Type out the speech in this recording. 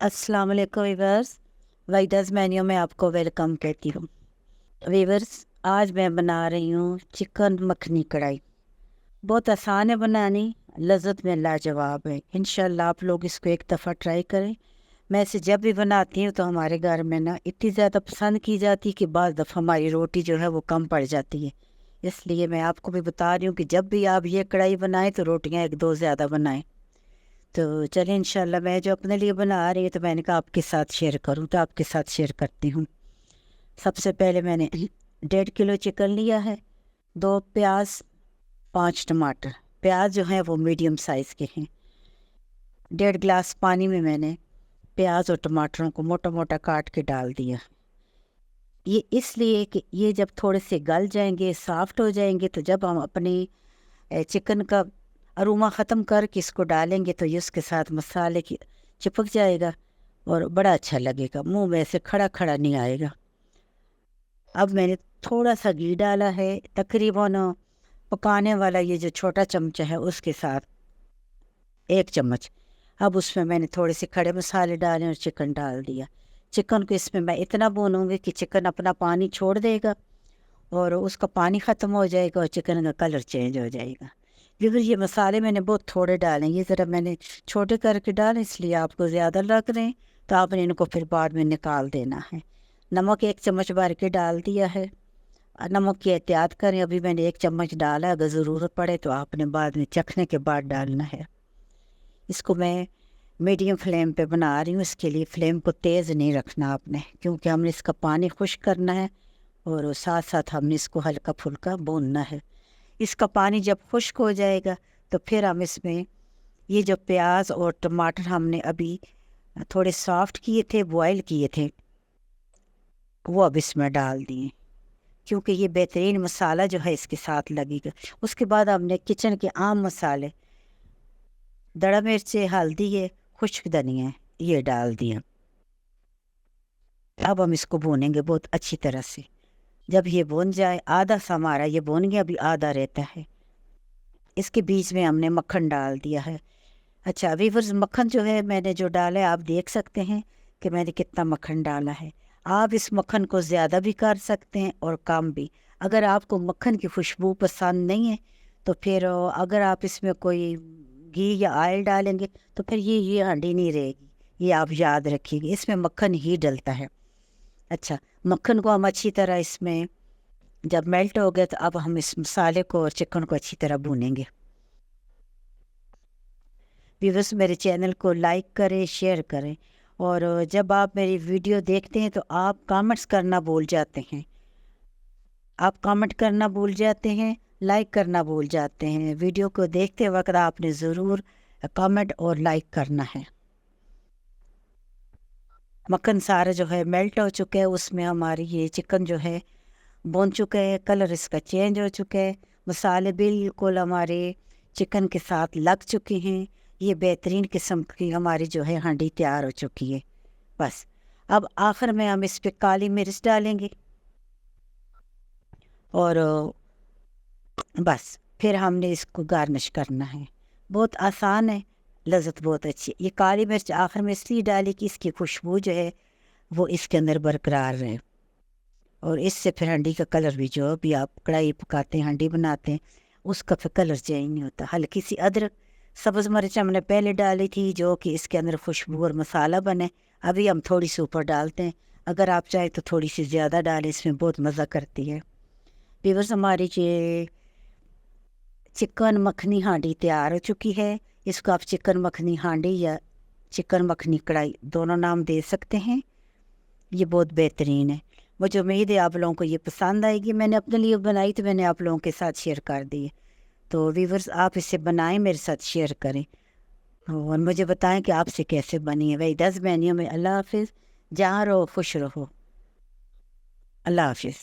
अस्सलाम वालेकुम viewers, वाइडाज़ menu में आपको वेलकम कहती हूँ। वीवर्स, आज मैं बना रही हूँ चिकन मखनी कढ़ाई। बहुत आसान है बनानी, लज़्ज़त में लाजवाब है। इंशाल्लाह आप लोग इसको एक दफ़ा ट्राई करें। मैं इसे जब भी बनाती हूँ तो हमारे घर में ना इतनी ज़्यादा पसंद की जाती है कि बाज़ दफ़ा हमारी रोटी जो है वो कम पड़ जाती है। इसलिए मैं आपको भी बता रही हूँ कि जब भी आप ये कढ़ाई बनाएं तो रोटियाँ एक दो ज़्यादा बनाएं। तो चलिए इंशाल्लाह मैं जो अपने लिए बना रही हूँ तो मैंने कहा आपके साथ शेयर करूँ, तो आपके साथ शेयर करती हूँ। सबसे पहले मैंने 1.5 किलो चिकन लिया है, 2 प्याज, 5 टमाटर। प्याज जो है वो मीडियम साइज़ के हैं। 1.5 गिलास पानी में मैंने प्याज और टमाटरों को मोटा मोटा काट के डाल दिया। ये इसलिए कि ये जब थोड़े से गल जाएंगे, सॉफ्ट हो जाएंगे, तो जब हम अपनी चिकन का अरोमा ख़त्म करके इसको डालेंगे तो ये उसके साथ मसाले की चिपक जाएगा और बड़ा अच्छा लगेगा, मुंह में ऐसे खड़ा खड़ा नहीं आएगा। अब मैंने थोड़ा सा घी डाला है, तकरीबन पकाने वाला ये जो छोटा चमचा है उसके साथ 1 चम्मच। अब उसमें मैंने थोड़े से खड़े मसाले डाले और चिकन डाल दिया। चिकन को इसमें मैं इतना भूनूंगी कि चिकन अपना पानी छोड़ देगा और उसका पानी ख़त्म हो जाएगा और चिकन का कलर चेंज हो जाएगा। लेकिन ये मसाले मैंने बहुत थोड़े डाले, ये ज़रा मैंने छोटे करके डाले, इसलिए आपको ज़्यादा लग रहे हैं तो आपने इनको फिर बाद में निकाल देना है। नमक 1 चम्मच भर के डाल दिया है। नमक की एहतियात करें, अभी मैंने 1 चम्मच डाला, अगर ज़रूरत पड़े तो आपने बाद में चखने के बाद डालना है। इसको मैं मीडियम फ्लेम पे बना रही हूँ, इसके लिए फ्लेम को तेज़ नहीं रखना आपने, क्योंकि हमने इसका पानी खुश्क करना है और साथ साथ हमने इसको हल्का फुल्का भूनना है। इसका पानी जब खुश्क हो जाएगा तो फिर हम इसमें ये जो प्याज और टमाटर हमने अभी थोड़े सॉफ्ट किए थे, बॉयल किए थे, वो अब इसमें डाल दिए, क्योंकि ये बेहतरीन मसाला जो है इसके साथ लगेगा। उसके बाद हमने किचन के आम मसाले, दड़ा मिर्च, हल्दी है, खुश्क धनिया है, ये डाल दिया। अब हम इसको भूनेंगे बहुत अच्छी तरह से। जब ये भून जाए, आधा सा हमारा ये भून गया, अभी आधा रहता है, इसके बीच में हमने मक्खन डाल दिया है। अच्छा वीवर्स, मक्खन जो है मैंने जो डाला है आप देख सकते हैं कि मैंने कितना मक्खन डाला है। आप इस मक्खन को ज़्यादा भी कर सकते हैं और कम भी। अगर आपको मक्खन की खुशबू पसंद नहीं है तो फिर अगर आप इसमें कोई घी या ऑयल डालेंगे तो फिर ये हांडी नहीं रहेगी, ये आप याद रखिएगा, इसमें मक्खन ही डलता है। अच्छा, मक्खन को हम अच्छी तरह इसमें जब मेल्ट हो गया तो अब हम इस मसाले को और चिकन को अच्छी तरह भूनेंगे। व्यूअर्स, मेरे चैनल को लाइक करें, शेयर करें, और जब आप मेरी वीडियो देखते हैं तो आप कमेंट्स करना भूल जाते हैं। आप कमेंट करना भूल जाते हैं, लाइक करना भूल जाते हैं। वीडियो को देखते वक्त आपने ज़रूर कमेंट और लाइक करना है। मक्खन सारा जो है मेल्ट हो चुका है, उसमें हमारी ये चिकन जो है भून चुका है, कलर इसका चेंज हो चुका है, मसाले बिल्कुल हमारे चिकन के साथ लग चुके हैं। ये बेहतरीन किस्म की हमारी जो है हांडी तैयार हो चुकी है। बस अब आखिर में हम इस पे काली मिर्च डालेंगे और बस फिर हमने इसको गार्निश करना है। बहुत आसान है, लज़्ज़त बहुत अच्छी है। ये काली मिर्च आखिर में इसलिए डाली कि इसकी खुशबू जो है वो इसके अंदर बरकरार रहे, और इससे फिर हांडी का कलर भी, जो भी आप कढ़ाई पकाते हैं, हांडी बनाते हैं, उसका फिर कलर चेंज नहीं होता। हल्की सी अदरक, सब्ज़ मिर्च हमने पहले डाली थी जो कि इसके अंदर खुशबू और मसाला बने। अभी हम थोड़ी सी ऊपर डालते हैं, अगर आप चाहें तो थोड़ी सी ज़्यादा डालें, इसमें बहुत मज़ा करती है। व्यूअर्स, हमारी ये चिकन मखनी हांडी तैयार हो चुकी है। इसको आप चिकन मखनी हांडी या चिकन मखनी कढ़ाई दोनों नाम दे सकते हैं। ये बहुत बेहतरीन है। मुझे उम्मीद है आप लोगों को ये पसंद आएगी। मैंने अपने लिए बनाई तो मैंने आप लोगों के साथ शेयर कर दी है। तो व्यूअर्स, आप इसे बनाएं, मेरे साथ शेयर करें और मुझे बताएं कि आपसे कैसे बनी है। वही 10 मेन्यू में। अल्लाह हाफिज़। जहाँ रहो खुश रहो। अल्लाह हाफिज़।